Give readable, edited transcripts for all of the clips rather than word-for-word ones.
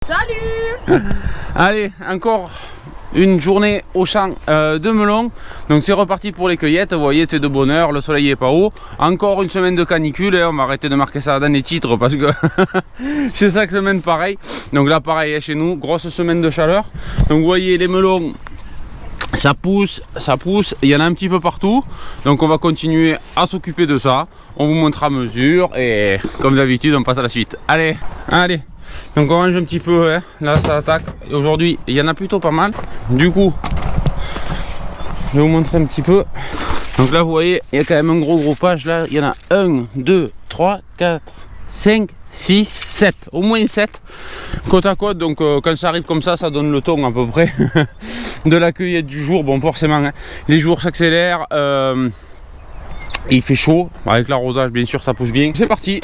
Salut. Allez, encore une journée au champ de melon. Donc c'est reparti pour les cueillettes. Vous voyez, c'est de bonne heure, le soleil est pas haut. Encore une semaine de canicule, hein. On va arrêter de marquer ça dans les titres parce que c'est chaque semaine pareil. Donc là pareil, chez nous, grosse semaine de chaleur. Donc vous voyez les melons, ça pousse, il y en a un petit peu partout. Donc on va continuer à s'occuper de ça. On vous montre à mesure et comme d'habitude on passe à la suite. Allez. Donc on range un petit peu, hein. Là ça attaque. Aujourd'hui il y en a plutôt pas mal. Du coup, je vais vous montrer un petit peu. Donc là vous voyez, il y a quand même un gros groupage. Là il y en a 1, 2, 3, 4, 5, 6, 7. Au moins 7 côte à côte. Donc quand ça arrive comme ça, ça donne le ton à peu près de la cueillette du jour. Bon forcément, hein, les jours s'accélèrent. Il fait chaud. Avec l'arrosage bien sûr ça pousse bien. C'est parti,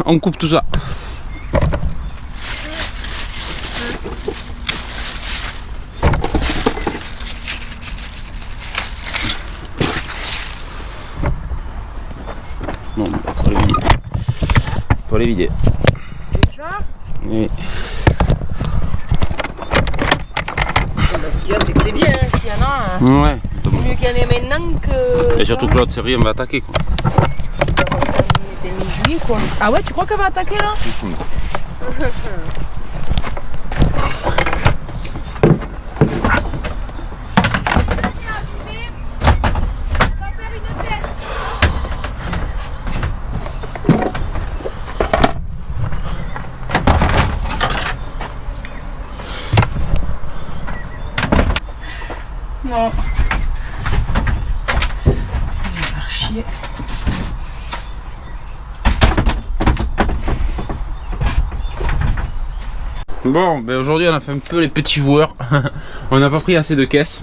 on coupe tout ça. Bon, pour les vider. Déjà. Oui. Ce qu'il y a, c'est que c'est bien, hein, s'il y en a. Hein. Ouais. Mieux qu'il y en ait maintenant que. Et surtout que l'autre série on va attaquer quoi. C'était mi-juillet quoi. Ah ouais, tu crois qu'elle va attaquer là? Non. Je vais faire chier. Bon, ben aujourd'hui on a fait un peu les petits joueurs. On n'a pas pris assez de caisses.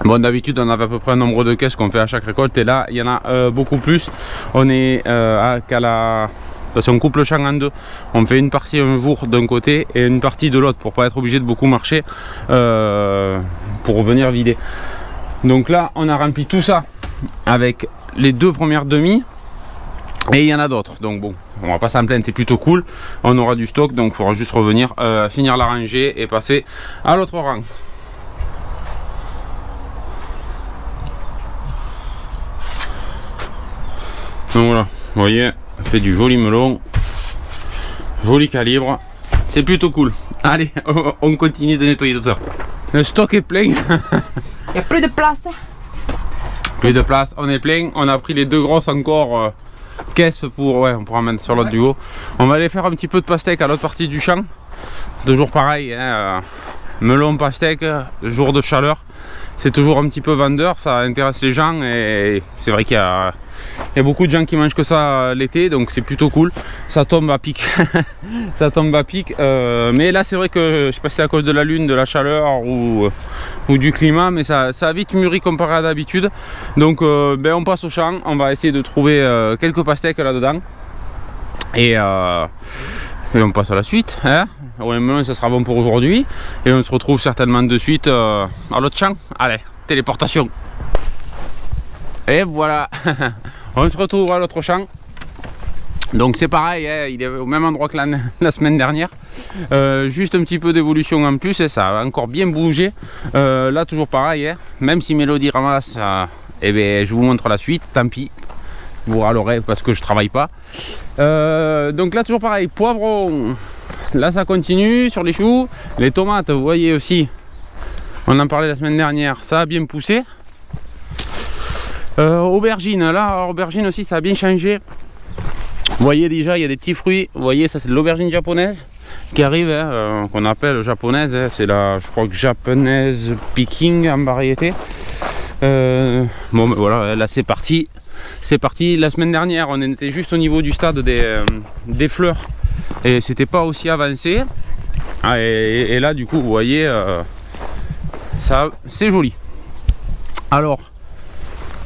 Bon, d'habitude on avait à peu près un nombre de caisses qu'on fait à chaque récolte et là il y en a beaucoup plus. On est qu'à la... Parce qu'on coupe le champ en deux, on fait une partie un jour d'un côté et une partie de l'autre pour pas être obligé de beaucoup marcher pour venir vider. Donc là on a rempli tout ça avec les deux premières demi et il y en a d'autres. Donc bon, on va pas s'en plaindre, c'est plutôt cool. On aura du stock donc il faudra juste revenir finir la rangée et passer à l'autre rang. Donc voilà, vous voyez, on fait du joli melon, joli calibre, c'est plutôt cool. Allez, on continue de nettoyer tout ça. Le stock est plein. Il n'y a plus de place. Plus de place, on est plein. On a pris les deux grosses encore caisses pour, ouais, on pourra mettre sur l'autre du haut. On va aller faire un petit peu de pastèque à l'autre partie du champ. Toujours pareil, hein, melon, pastèque, jour de chaleur. C'est toujours un petit peu vendeur, ça intéresse les gens et c'est vrai qu'il y a beaucoup de gens qui mangent que ça l'été, donc c'est plutôt cool. Ça tombe à pic. Ça tombe à pic. Mais là c'est vrai que je sais pas si c'est à cause de la lune, de la chaleur ou du climat, mais ça a vite mûri comparé à d'habitude. Donc ben, on passe au champ, on va essayer de trouver quelques pastèques là-dedans. Et on passe à la suite, hein. Ouais, mais ça sera bon pour aujourd'hui et on se retrouve certainement de suite à l'autre champ. Allez, téléportation. Et voilà. On se retrouve à l'autre champ. Donc c'est pareil, hein, il est au même endroit que la semaine dernière. Juste un petit peu d'évolution en plus et ça a encore bien bougé. Là toujours pareil, hein, même si Mélodie ramasse, eh bien, je vous montre la suite, tant pis. Vous râlerez parce que je travaille pas. Donc là toujours pareil, poivron. Là ça continue sur les choux. Les tomates, vous voyez aussi, on en parlait la semaine dernière, ça a bien poussé. Aubergine, là aubergine aussi ça a bien changé. Vous voyez déjà il y a des petits fruits. Vous voyez ça c'est de l'aubergine japonaise qui arrive, hein, qu'on appelle japonaise, hein. C'est la, je crois que japonaise picking en variété. Bon ben voilà, là c'est parti. C'est parti. La semaine dernière on était juste au niveau du stade des fleurs et c'était pas aussi avancé. Ah, et là du coup vous voyez ça c'est joli. Alors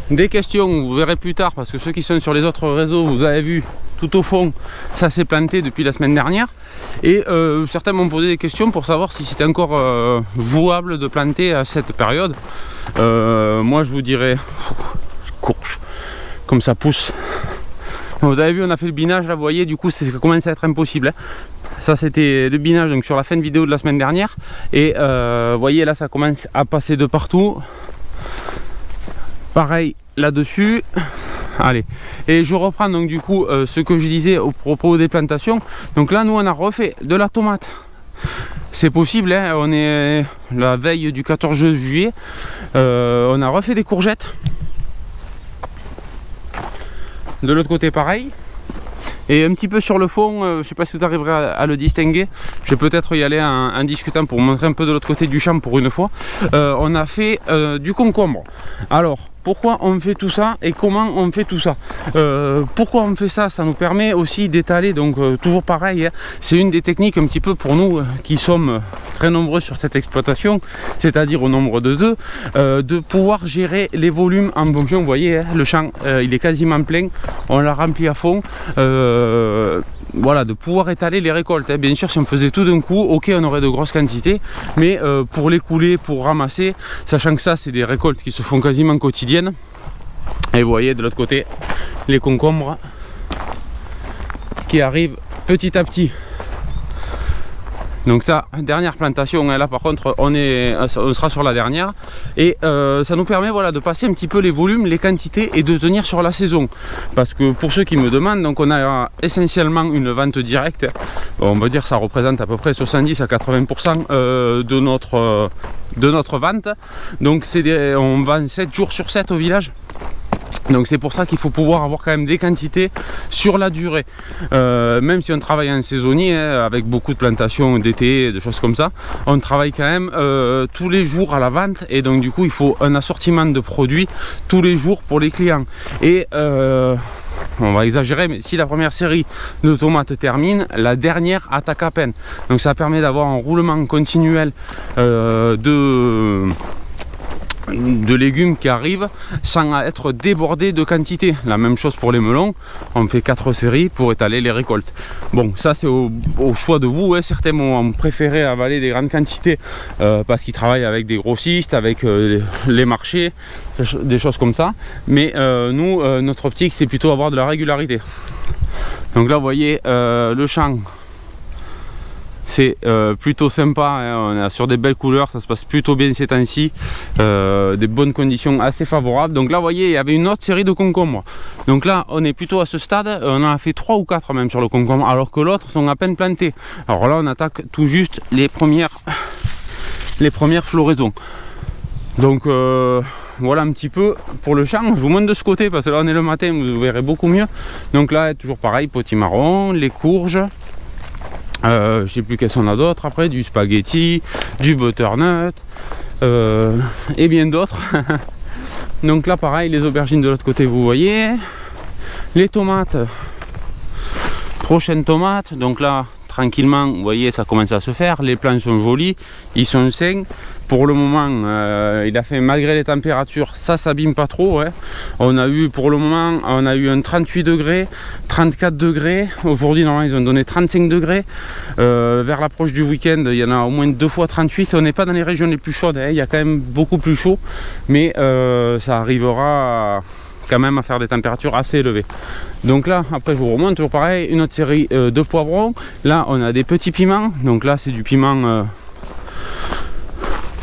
des questions, vous verrez plus tard parce que ceux qui sont sur les autres réseaux, vous avez vu tout au fond ça s'est planté depuis la semaine dernière et certains m'ont posé des questions pour savoir si c'était encore jouable de planter à cette période. Moi je vous dirais courge comme ça pousse. Vous avez vu on a fait le binage là, vous voyez, du coup ça commence à être impossible, hein. Ça c'était le binage donc sur la fin de vidéo de la semaine dernière. Et vous voyez là ça commence à passer de partout. Pareil là-dessus. Allez, et je reprends donc du coup ce que je disais au propos des plantations. Donc là nous on a refait de la tomate. C'est possible, hein, on est la veille du 14 juillet. On a refait des courgettes. De l'autre côté pareil. Et un petit peu sur le fond, je ne sais pas si vous arriverez à le distinguer. Je vais peut-être y aller en discutant pour montrer un peu de l'autre côté du champ pour une fois. On a fait du concombre. Alors, pourquoi on fait tout ça et comment on fait tout ça? Pourquoi on fait ça? Ça nous permet aussi d'étaler, donc toujours pareil, hein, c'est une des techniques un petit peu pour nous qui sommes très nombreux sur cette exploitation, c'est-à-dire au nombre de 2, de pouvoir gérer les volumes en fonction. Vous voyez, hein, le champ il est quasiment plein, on l'a rempli à fond. Voilà, de pouvoir étaler les récoltes, hein. Bien sûr si on faisait tout d'un coup, ok on aurait de grosses quantités, mais pour les couler, pour ramasser, sachant que ça c'est des récoltes qui se font quasiment quotidiennes. Et vous voyez de l'autre côté les concombres qui arrivent petit à petit. Donc ça, dernière plantation, là par contre on sera sur la dernière. Et ça nous permet voilà, de passer un petit peu les volumes, les quantités et de tenir sur la saison. Parce que pour ceux qui me demandent, donc on a essentiellement une vente directe. On va dire que ça représente à peu près 70 à 80% de notre vente. Donc on vend 7 jours sur 7 au village. Donc c'est pour ça qu'il faut pouvoir avoir quand même des quantités sur la durée. Même si on travaille en saisonnier, hein, avec beaucoup de plantations d'été, de choses comme ça, on travaille quand même tous les jours à la vente. Et donc du coup il faut un assortiment de produits tous les jours pour les clients. Et on va exagérer, mais si la première série de tomates termine, la dernière attaque à peine. Donc ça permet d'avoir un roulement continuel de légumes qui arrivent sans être débordé de quantité. La même chose pour les melons, on fait 4 séries pour étaler les récoltes. Bon, ça c'est au choix de vous, hein. Certains ont préféré avaler des grandes quantités parce qu'ils travaillent avec des grossistes, avec les marchés, des choses comme ça. Mais nous, notre optique c'est plutôt avoir de la régularité. Donc là vous voyez le champ, c'est plutôt sympa, hein. On est sur des belles couleurs, ça se passe plutôt bien ces temps-ci, des bonnes conditions assez favorables. Donc là vous voyez il y avait une autre série de concombres. Donc là on est plutôt à ce stade, on en a fait 3 ou 4 même sur le concombre, alors que l'autre sont à peine plantés. Alors là on attaque tout juste les premières floraisons. Donc voilà un petit peu pour le champ. Je vous montre de ce côté parce que là on est le matin, vous verrez beaucoup mieux. Donc là toujours pareil, potimarron, les courges. Je sais plus qu'est-ce qu'on a d'autres après, du spaghetti, du butternut et bien d'autres. Donc là pareil, les aubergines de l'autre côté vous voyez, les tomates, prochaines tomates. Donc là tranquillement vous voyez ça commence à se faire, les plants sont jolis, ils sont sains. Pour le moment il a fait, malgré les températures, ça s'abîme pas trop, hein. On a eu pour le moment on a eu un 38 degrés, 34 degrés. Aujourd'hui normalement ils ont donné 35 degrés. Vers l'approche du week-end il y en a au moins 2 fois 38. On n'est pas dans les régions les plus chaudes, hein. Il y a quand même beaucoup plus chaud, mais ça arrivera quand même à faire des températures assez élevées. Donc là après je vous remonte toujours pareil, une autre série de poivrons. Là on a des petits piments, donc là c'est du piment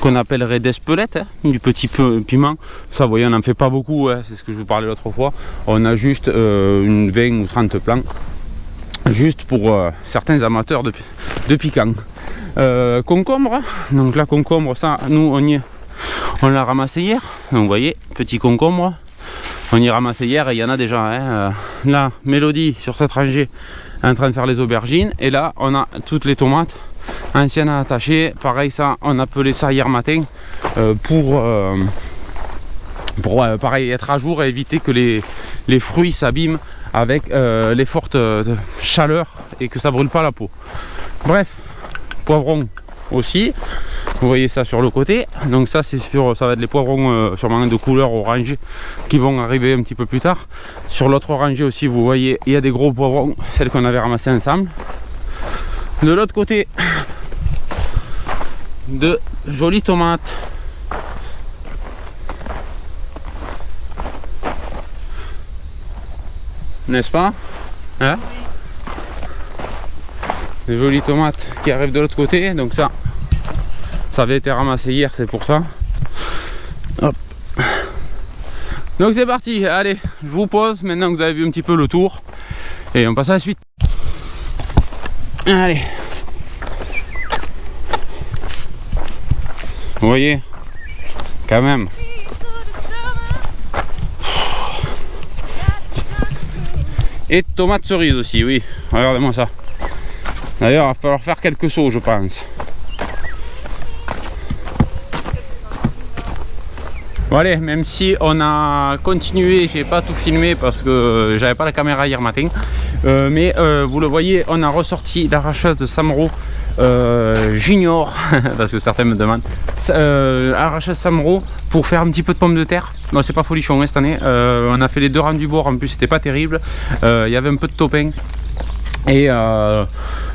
qu'on appellerait d'Espelette, hein, du petit piment. Ça vous voyez on n'en fait pas beaucoup, hein, c'est ce que je vous parlais l'autre fois. On a juste une 20 ou 30 plants, juste pour certains amateurs de piquant. Concombre, donc là concombre, ça nous on l'a ramassé hier. Donc vous voyez, petit concombre, on y ramassé hier et il y en a déjà, hein. Là Mélodie sur cette rangée en train de faire les aubergines, et là on a toutes les tomates anciennes à attacher. Pareil, ça on a pelé ça hier matin pour pareil être à jour et éviter que les fruits s'abîment avec les fortes chaleurs et que ça brûle pas la peau. Bref, poivrons aussi, vous voyez ça sur le côté. Donc ça c'est sûr, ça va être les poivrons sûrement de couleur orangée qui vont arriver un petit peu plus tard. Sur l'autre rangée aussi vous voyez il y a des gros poivrons, celles qu'on avait ramassées ensemble. De l'autre côté, de jolies tomates. N'est-ce pas, hein? des jolies tomates qui arrivent de l'autre côté. Donc ça avait été ramassé hier, c'est pour ça. Hop. Donc c'est parti, allez, je vous pose maintenant que vous avez vu un petit peu le tour et on passe à la suite. Allez. Vous voyez, quand même. Et tomates cerises aussi, oui. Regardez-moi ça. D'ailleurs, il va falloir faire quelques sauts, je pense. Bon allez, même si on a continué, j'ai pas tout filmé parce que j'avais pas la caméra hier matin. Mais vous le voyez, on a ressorti l'arracheuse de Samro Junior, parce que certains me demandent. Arracheuse Samro pour faire un petit peu de pommes de terre. Non, c'est pas folichon hein, cette année. On a fait les deux rangs du bord, en plus c'était pas terrible. Il y avait un peu de topin. Et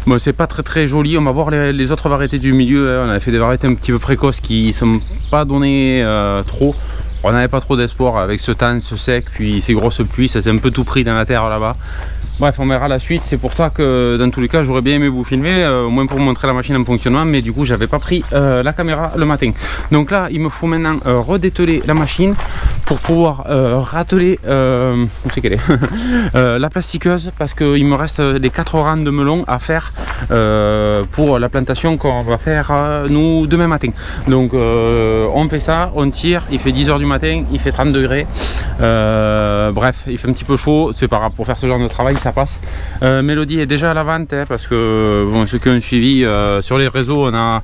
bon, c'est pas très joli. On va voir les autres variétés du milieu. On avait fait des variétés un petit peu précoces qui sont pas données trop. On n'avait pas trop d'espoir avec ce temps, ce sec, puis ces grosses pluies. Ça s'est un peu tout pris dans la terre là-bas. Bref, on verra la suite. C'est pour ça que dans tous les cas, j'aurais bien aimé vous filmer, au moins pour vous montrer la machine en fonctionnement. Mais du coup, j'avais pas pris la caméra le matin. Donc là, il me faut maintenant redételer la machine pour pouvoir rateler où c'est qu'elle est la plastiqueuse, parce qu'il me reste les 4 rangs de melons à faire pour la plantation qu'on va faire nous demain matin. Donc on fait ça, on tire, il fait 10 h du matin, il fait 30 degrés. Bref, il fait un petit peu chaud, c'est pas grave, pour faire ce genre de travail ça passe. Mélodie est déjà à la vente hein, parce que bon, ceux qui ont suivi sur les réseaux, on a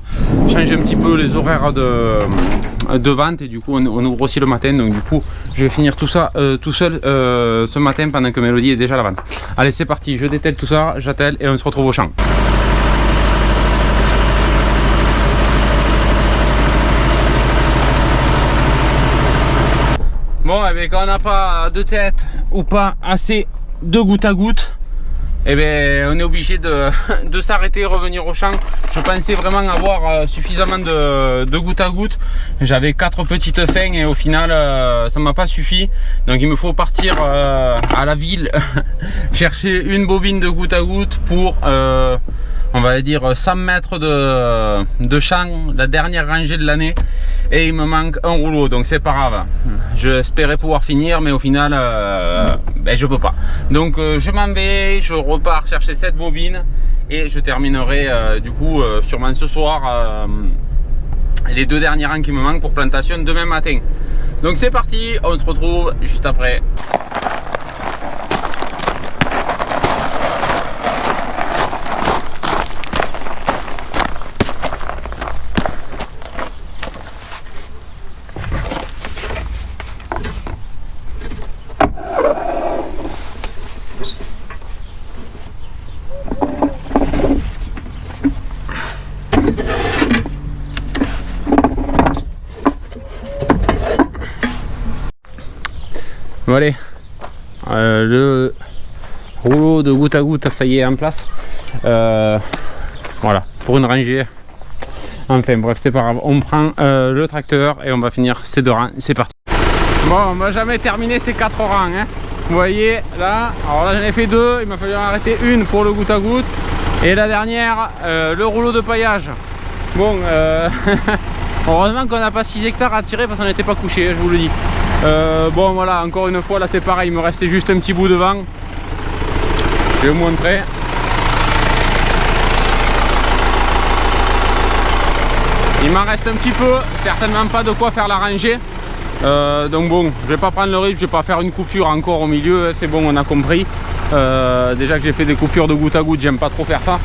changé un petit peu les horaires de vente et du coup on ouvre aussi le matin. Donc du coup je vais finir tout ça tout seul ce matin pendant que Mélodie est déjà à la vente. Allez, c'est parti, je dételle tout ça, j'attelle et on se retrouve au champ. Bon, et bien quand on n'a pas de tête ou pas assez de goutte à goutte, et bien on est obligé de s'arrêter et revenir au champ. Je pensais vraiment avoir suffisamment de goutte à goutte. J'avais 4 petites fins et au final ça m'a pas suffi. Donc il me faut partir à la ville chercher une bobine de goutte à goutte pour on va dire 100 mètres de champ, la dernière rangée de l'année. Et il me manque un rouleau, donc c'est pas grave. J'espérais pouvoir finir, mais au final, ben, je peux pas. Donc je m'en vais, je repars chercher cette bobine et je terminerai du coup sûrement ce soir les 2 derniers rangs qui me manquent pour plantation demain matin. Donc c'est parti, on se retrouve juste après. Bon allez, le rouleau de goutte à goutte, ça y est en place. Voilà, pour une rangée. Enfin bref, c'est pas grave, on prend le tracteur et on va finir ces 2 rangs, c'est parti. Bon, on va jamais terminer ces 4 rangs. Hein. Vous voyez, là, alors là j'en ai fait 2, il m'a fallu en arrêter une pour le goutte à goutte. Et la dernière, le rouleau de paillage. Bon, heureusement qu'on n'a pas 6 hectares à tirer parce qu'on n'était pas couché, je vous le dis. Bon voilà, encore une fois là c'est pareil, il me restait juste un petit bout de vent. Je vais vous montrer. Il m'en reste un petit peu, certainement pas de quoi faire la rangée. Donc bon, je vais pas prendre le risque, je vais pas faire une coupure encore au milieu, c'est bon, on a compris. Déjà que j'ai fait des coupures de goutte à goutte, j'aime pas trop faire ça.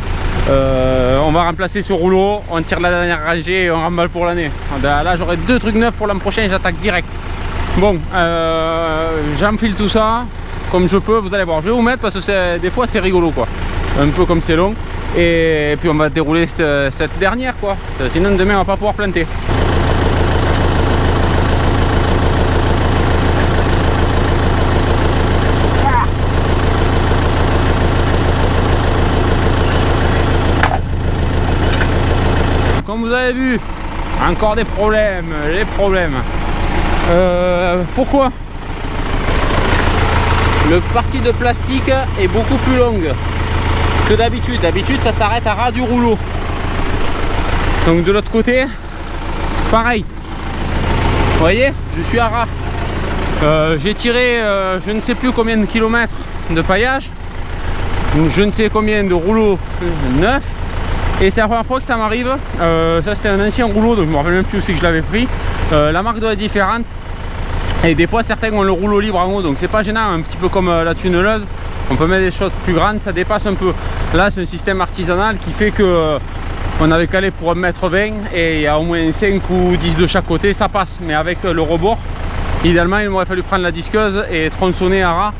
On va remplacer ce rouleau, on tire la dernière rangée et on remballe pour l'année. Là j'aurai 2 trucs neufs pour l'an prochain, j'attaque direct. Bon, j'enfile tout ça comme je peux, vous allez voir. Je vais vous mettre parce que des fois c'est rigolo quoi. Un peu comme c'est long. Et puis on va dérouler cette dernière quoi. Sinon demain on va pas pouvoir planter. Comme vous avez vu, encore des problèmes, les problèmes. Pourquoi? Le parti de plastique est beaucoup plus longue. que d'habitude. D'habitude ça s'arrête à ras du rouleau. Donc de l'autre côté, pareil. Vous voyez, je suis à ras. J'ai tiré je ne sais plus combien de kilomètres de paillage, je ne sais combien de rouleaux neufs, et c'est la première fois que ça m'arrive. Ça c'était un ancien rouleau, donc je me rappelle même plus où c'est que je l'avais pris. La marque doit être différente, et des fois certains ont le rouleau libre en haut, donc c'est pas gênant, un petit peu comme la tunneleuse. On peut mettre des choses plus grandes, ça dépasse un peu. Là c'est un système artisanal qui fait que on avait calé pour 1,20 m et il y a au moins 5 ou 10 de chaque côté, ça passe. Mais avec le rebord, idéalement il m'aurait fallu prendre la disqueuse et tronçonner à ras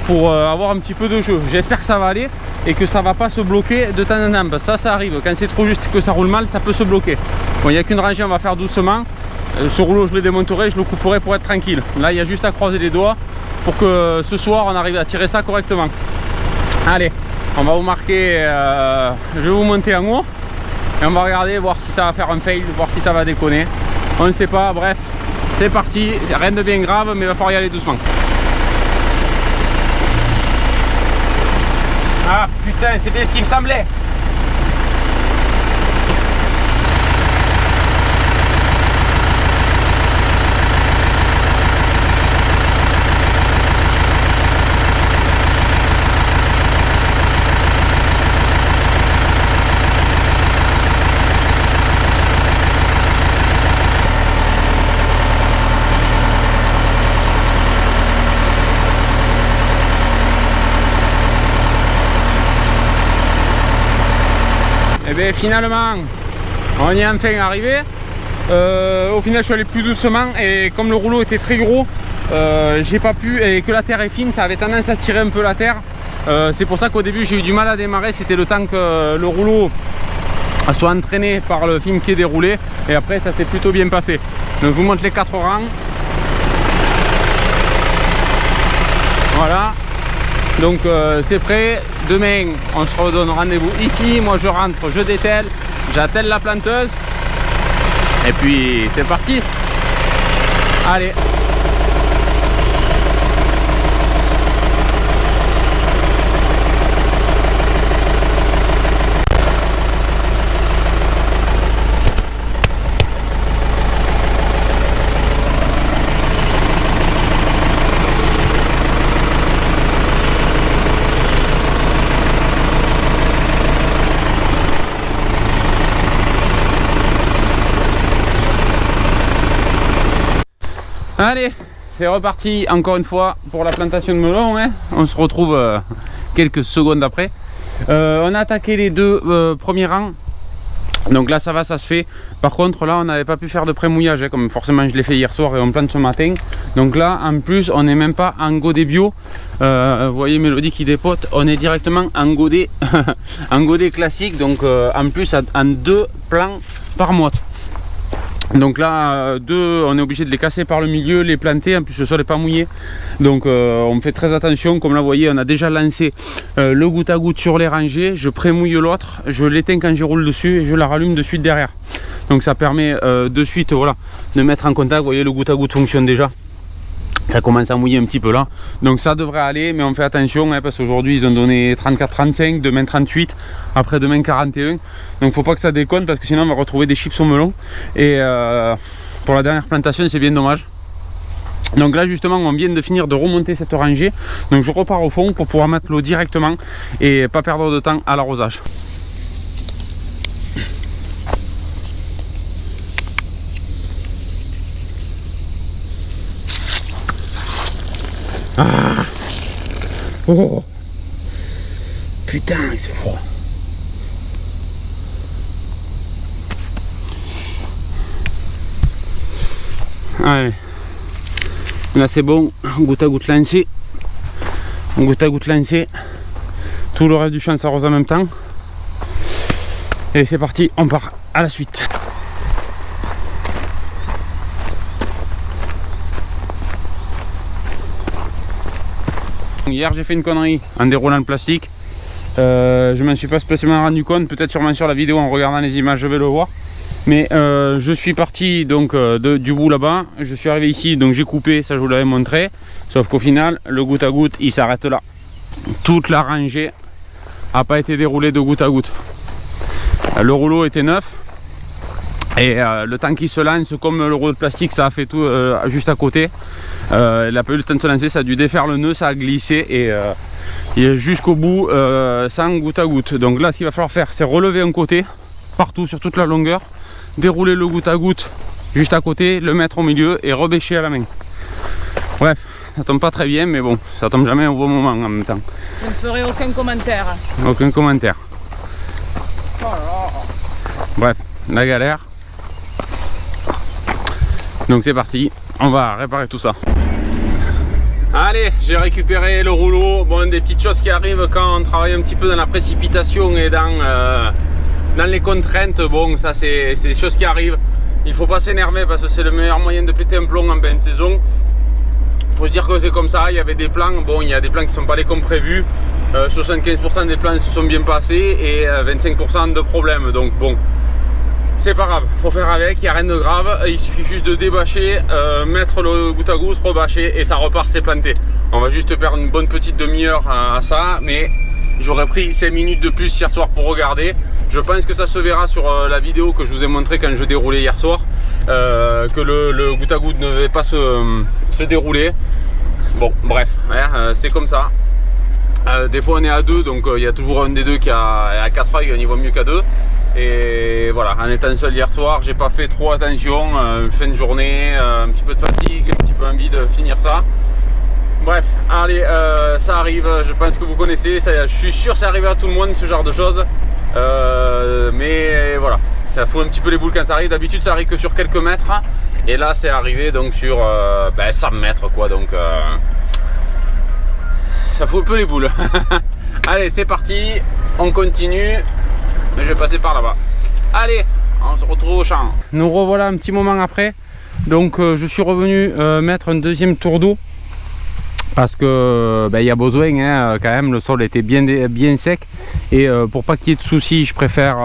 pour avoir un petit peu de jeu. J'espère que ça va aller et que ça va pas se bloquer de temps en temps, parce que ça arrive, quand c'est trop juste que ça roule mal, ça peut se bloquer. Bon, il n'y a qu'une rangée, on va faire doucement. Ce rouleau je le démonterai, je le couperai pour être tranquille. Là il y a juste à croiser les doigts pour que ce soir on arrive à tirer ça correctement. Allez, on va vous marquer, je vais vous monter en haut et on va regarder, voir si ça va faire un fail, voir si ça va déconner. On ne sait pas, bref, c'est parti, rien de bien grave, mais il va falloir y aller doucement. Ah putain, c'est bien ce qui me semblait. Et bien finalement on y est enfin arrivé. Au final je suis allé plus doucement, et comme le rouleau était très gros, j'ai pas pu, et que la terre est fine, ça avait tendance à tirer un peu la terre. C'est pour ça qu'au début j'ai eu du mal à démarrer. C'était le temps que le rouleau soit entraîné par le film qui est déroulé, et après ça s'est plutôt bien passé. Donc je vous montre les 4 rangs. Voilà, donc c'est prêt. Demain on se redonne rendez-vous ici. Moi je rentre, je dételle, j'attelle la planteuse et puis c'est parti. Allez. Allez, c'est reparti encore une fois pour la plantation de melons, hein. On se retrouve quelques secondes après. On a attaqué les deux premiers rangs. Donc là ça va, ça se fait. Par contre là on n'avait pas pu faire de pré-mouillage, hein, comme forcément je l'ai fait hier soir et on plante ce matin. Donc là en plus on n'est même pas en godet bio. Vous voyez Mélodie qui dépote, on est directement en godet en godet classique. Donc en plus en 2 plants par motte. Donc là, on est obligé de les casser par le milieu, les planter, en plus le sol n'est pas mouillé. Donc on fait très attention. Comme là vous voyez, on a déjà lancé le goutte à goutte sur les rangées. Je prémouille l'autre, je l'éteins quand j'y roule dessus et je la rallume de suite derrière. Donc ça permet de suite, voilà, de mettre en contact. Vous voyez, le goutte à goutte fonctionne déjà. Ça commence à mouiller un petit peu là. Donc ça devrait aller, mais on fait attention, hein, parce qu'aujourd'hui ils ont donné 34-35, demain 38, après demain 41. Donc faut pas que ça déconne, parce que sinon on va retrouver des chips au melon. Et pour la dernière plantation c'est bien dommage. Donc là justement on vient de finir de remonter cette rangée. Donc je repars au fond pour pouvoir mettre l'eau directement et pas perdre de temps à l'arrosage. Ah. Oh. Putain, c'est froid. Allez, là c'est bon, goutte à goutte lancé. Goutte à goutte lancé. Tout le reste du champ s'arrose en même temps. Et c'est parti, on part à la suite. Hier j'ai fait une connerie en déroulant le plastique. Je m'en suis pas spécialement rendu compte, peut-être sûrement sur la vidéo en regardant les images je vais le voir. Mais je suis parti donc du bout là-bas, je suis arrivé ici, donc j'ai coupé, ça je vous l'avais montré. Sauf qu'au final le goutte à goutte il s'arrête là. Toute la rangée n'a pas été déroulé de goutte à goutte. Le rouleau était neuf et le temps qu'il se lance, comme le rouleau de plastique ça a fait tout juste à côté, il n'a pas eu le temps de se lancer, ça a dû défaire le nœud, ça a glissé et jusqu'au bout sans goutte à goutte. Donc là ce qu'il va falloir faire c'est relever un côté partout sur toute la longueur, dérouler le goutte à goutte juste à côté, le mettre au milieu et rebêcher à la main. Bref, ça tombe pas très bien mais bon, ça tombe jamais au bon moment en même temps. Je ne ferai aucun commentaire. Aucun commentaire. Oh là. Bref, la galère. Donc c'est parti, on va réparer tout ça. Allez, j'ai récupéré le rouleau. Bon, des petites choses qui arrivent quand on travaille un petit peu dans la précipitation et dans les contraintes. Bon, ça c'est des choses qui arrivent. Il faut pas s'énerver parce que c'est le meilleur moyen de péter un plomb en pleine saison. Il faut se dire que c'est comme ça, il y avait des plans. Bon, il y a des plans qui ne sont pas allés comme prévu. 75% des plans se sont bien passés et 25% de problèmes. Donc bon, c'est pas grave, faut faire avec, il n'y a rien de grave, il suffit juste de débâcher, mettre le goutte à goutte, rebâcher et ça repart, c'est planté. On va juste perdre une bonne petite demi-heure à ça, mais j'aurais pris 5 minutes de plus hier soir pour regarder. Je pense que ça se verra sur la vidéo que je vous ai montré quand je déroulais hier soir, que le goutte à goutte ne devait pas se dérouler. Bon, bref, c'est comme ça. Des fois on est à 2, donc il y a toujours un des deux qui a à 4 feuilles, il vaut mieux qu'à 2. Et voilà, en étant seul hier soir, j'ai pas fait trop attention, fin de journée, un petit peu de fatigue, un petit peu envie de finir ça. Bref, allez, ça arrive, je pense que vous connaissez, ça, je suis sûr que ça arrive à tout le monde ce genre de choses. Mais voilà, ça fout un petit peu les boules quand ça arrive. D'habitude ça arrive que sur quelques mètres. Et là c'est arrivé donc sur 100 mètres quoi, donc ça fout un peu les boules. Allez, c'est parti, on continue. Je vais passer par là-bas. Allez, on se retrouve au champ. Nous revoilà un petit moment après. Donc je suis revenu mettre un deuxième tour d'eau. Parce que il y a besoin hein, quand même, le sol était bien sec. Et pour pas qu'il y ait de soucis, je préfère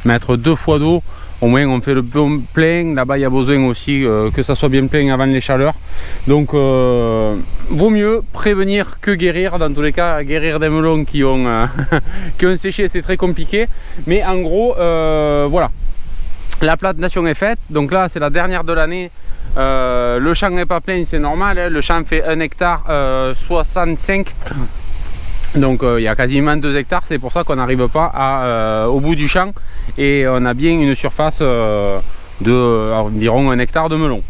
mettre 2 fois d'eau. Au moins on fait le plein. Là-bas il y a besoin aussi que ça soit bien plein avant les chaleurs. Donc vaut mieux prévenir que guérir. Dans tous les cas, guérir des melons qui ont, qui ont séché, c'est très compliqué. Mais en gros, voilà, la plantation est faite. Donc là, c'est la dernière de l'année. Le champ n'est pas plein, c'est normal. Hein. Le champ fait 1 hectare 65. Donc il y a quasiment 2 hectares. C'est pour ça qu'on n'arrive pas au bout du champ. Et on a bien une surface de environ 1 hectare de melons.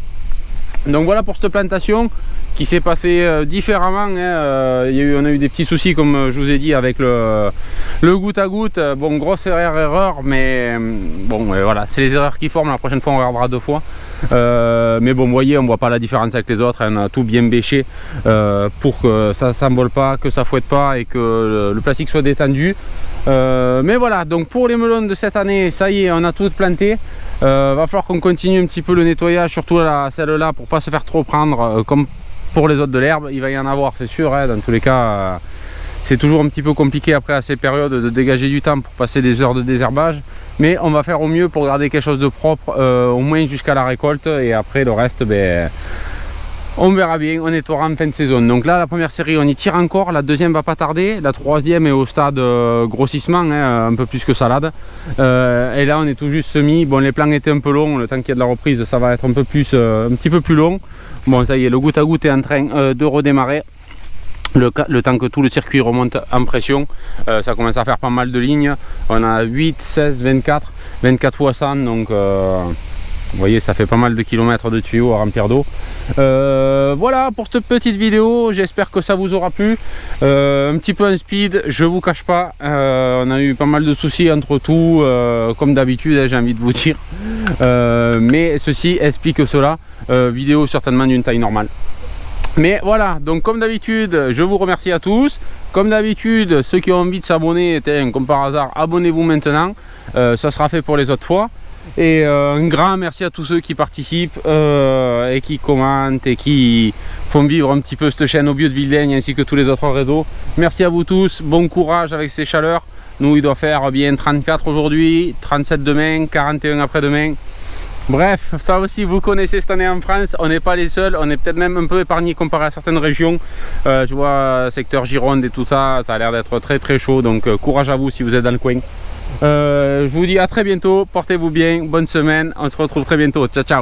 Donc voilà pour cette plantation qui s'est passée différemment. Hein. On a eu des petits soucis comme je vous ai dit avec le goutte à goutte. Bon, grosse erreur, mais bon voilà, c'est les erreurs qui forment. La prochaine fois on regardera 2 fois. Mais bon, vous voyez, on voit pas la différence avec les autres. On a tout bien bêché pour que ça s'envole pas, que ça fouette pas et que le plastique soit détendu. Mais voilà, donc pour les melons de cette année, ça y est, on a tout planté. Va falloir qu'on continue un petit peu le nettoyage, surtout celle-là, pour pas se faire trop prendre comme pour les autres de l'herbe. Il va y en avoir, c'est sûr, hein, dans tous les cas. C'est toujours un petit peu compliqué après à ces périodes de dégager du temps pour passer des heures de désherbage. Mais on va faire au mieux pour garder quelque chose de propre, au moins jusqu'à la récolte. Et après le reste, on verra bien, on nettoiera en fin de saison. Donc là, la première série, on y tire encore. La deuxième va pas tarder. La troisième est au stade grossissement, hein, un peu plus que salade. Et là, on est tout juste semis. Bon, les plants étaient un peu longs. Le temps qu'il y a de la reprise, ça va être un petit peu plus long. Bon, ça y est, le goutte à goutte est en train de redémarrer. Le temps que tout le circuit remonte en pression, ça commence à faire pas mal de lignes. On a 8, 16, 24 fois 100, donc vous voyez, ça fait pas mal de kilomètres de tuyaux à remplir d'eau. Voilà pour cette petite vidéo, j'espère que ça vous aura plu. Un petit peu en speed, je vous cache pas, on a eu pas mal de soucis entre tout, comme d'habitude, hein, j'ai envie de vous dire. Mais ceci explique cela, vidéo certainement d'une taille normale. Mais voilà, donc comme d'habitude, je vous remercie à tous. Comme d'habitude, ceux qui ont envie de s'abonner, comme par hasard, abonnez-vous maintenant. Ça sera fait pour les autres fois. Et un grand merci à tous ceux qui participent et qui commentent et qui font vivre un petit peu cette chaîne au Bio de Vildaigne ainsi que tous les autres réseaux. Merci à vous tous, bon courage avec ces chaleurs. Nous, il doit faire bien 34 aujourd'hui, 37 demain, 41 après-demain. Bref, ça aussi vous connaissez cette année en France, on n'est pas les seuls, on est peut-être même un peu épargné comparé à certaines régions. Je vois secteur Gironde et tout ça, ça a l'air d'être très très chaud, donc courage à vous si vous êtes dans le coin. Je vous dis à très bientôt, portez-vous bien, bonne semaine, on se retrouve très bientôt, ciao ciao.